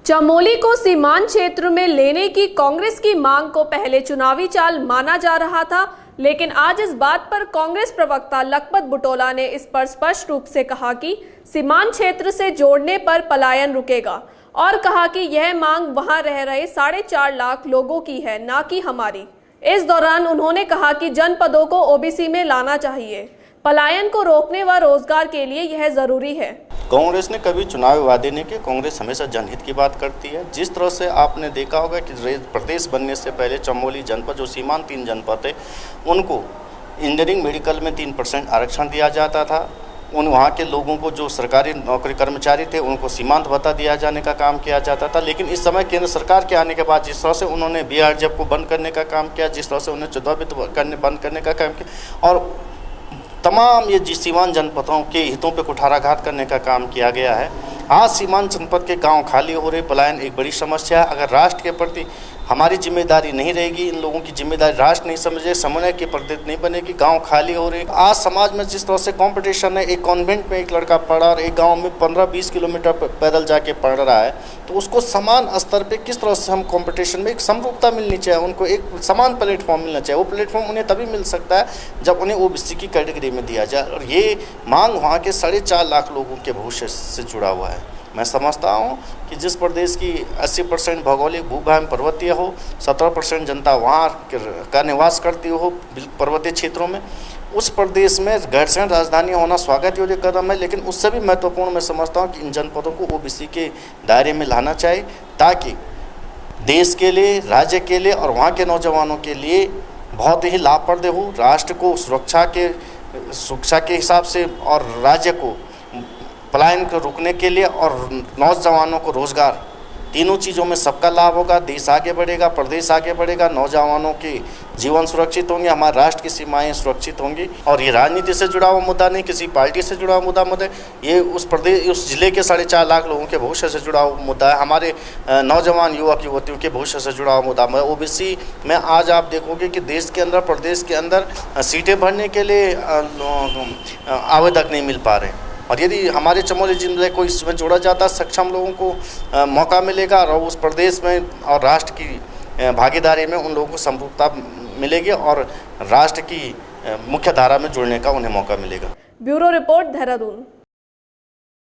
चमोली को सीमांत क्षेत्र में लेने की कांग्रेस की मांग को पहले चुनावी चाल माना जा रहा था, लेकिन आज इस बात पर कांग्रेस प्रवक्ता लखपत बुटोला ने इस पर स्पष्ट रूप से कहा कि सीमांत क्षेत्र से जोड़ने पर पलायन रुकेगा और कहा कि यह मांग वहां रह रहे 4.5 लाख लोगों की है, ना कि हमारी। इस दौरान उन्होंने कहा कि जनपदों को ओबीसी में लाना चाहिए, पलायन को रोकने व रोजगार के लिए यह जरूरी है। कांग्रेस ने कभी चुनावी वादे नहीं किए। कांग्रेस हमेशा जनहित की बात करती है। जिस तरह से आपने देखा होगा कि प्रदेश बनने से पहले चमोली जनपद, जो सीमांत 3 जनपद है, उनको इंजीनियरिंग मेडिकल में 3% आरक्षण दिया जाता था। वहाँ के लोगों को, जो सरकारी नौकरी कर्मचारी थे, उनको सीमांत भत्ता दिया जाने का काम किया जाता था। लेकिन इस समय केंद्र सरकार के आने के बाद जिस तरह से उन्होंने BRJF को बंद करने का काम किया, जिस तरह से उन्हें 14 बंद करने का काम किया और तमाम ये सीमांत जनपदों के हितों पे कुठाराघात करने का काम किया गया है। आज सीमांत जनपद के गांव खाली हो रहे, पलायन एक बड़ी समस्या है। अगर राष्ट्र के प्रति हमारी जिम्मेदारी नहीं रहेगी, इन लोगों की जिम्मेदारी राष्ट्र नहीं समझे, समन्वय के प्रति नहीं बनेगी, गांव खाली हो रहे। आज समाज में जिस तरह से कंपटीशन है, एक कॉन्वेंट में एक लड़का पढ़ा और एक गांव में 15-20 किलोमीटर पैदल जाके पढ़ रहा है, तो उसको समान स्तर पे किस तरह से हम कंपटीशन में एक समरूपता मिलनी चाहिए, उनको एक समान प्लेटफॉर्म मिलना चाहिए। वो प्लेटफॉर्म उन्हें तभी मिल सकता है जब उन्हें ओबीसी की कैटेगरी में दिया जाए। और ये मांग वहाँ के 4.5 लाख लोगों के भविष्य से जुड़ा हुआ है। मैं समझता हूँ कि जिस प्रदेश की 80% भौगोलिक भूभाग पर्वतीय हो, 17% जनता वहाँ का निवास करती हो पर्वतीय क्षेत्रों में, उस प्रदेश में गैरसैन्य राजधानी होना स्वागत योग्य कदम है। लेकिन उससे भी महत्वपूर्ण मैं समझता हूँ कि इन जनपदों को ओबीसी के दायरे में लाना चाहिए, ताकि देश के लिए, राज्य के लिए और वहाँ के नौजवानों के लिए बहुत ही लाभप्रद हो। राष्ट्र को सुरक्षा के हिसाब से और राज्य को पलायन को रोकने के लिए और नौजवानों को रोजगार, तीनों चीज़ों में सबका लाभ होगा। देश आगे बढ़ेगा, प्रदेश आगे बढ़ेगा, नौजवानों के जीवन सुरक्षित होंगे, हमारे राष्ट्र की सीमाएं सुरक्षित होंगी। और ये राजनीति से जुड़ा हुआ मुद्दा नहीं, किसी पार्टी से जुड़ा हुआ मुद्दा ये उस जिले के 4.5 लाख लोगों के भविष्य से जुड़ा हुआ मुद्दा है। हमारे नौजवान युवक युवतियों के भविष्य से जुड़ा हुआ मुद्दा है। ओबीसी में आज आप देखोगे कि देश के अंदर, प्रदेश के अंदर सीटें भरने के लिए आवेदक नहीं मिल पा रहे। और यदि हमारे चमोली जिले को इसमें जोड़ा जाता, सक्षम लोगों को मौका मिलेगा और उस प्रदेश में और राष्ट्र की भागीदारी में उन लोगों को समरूपता मिलेगी और राष्ट्र की मुख्य धारा में जुड़ने का उन्हें मौका मिलेगा। Bureau report, Dehradun.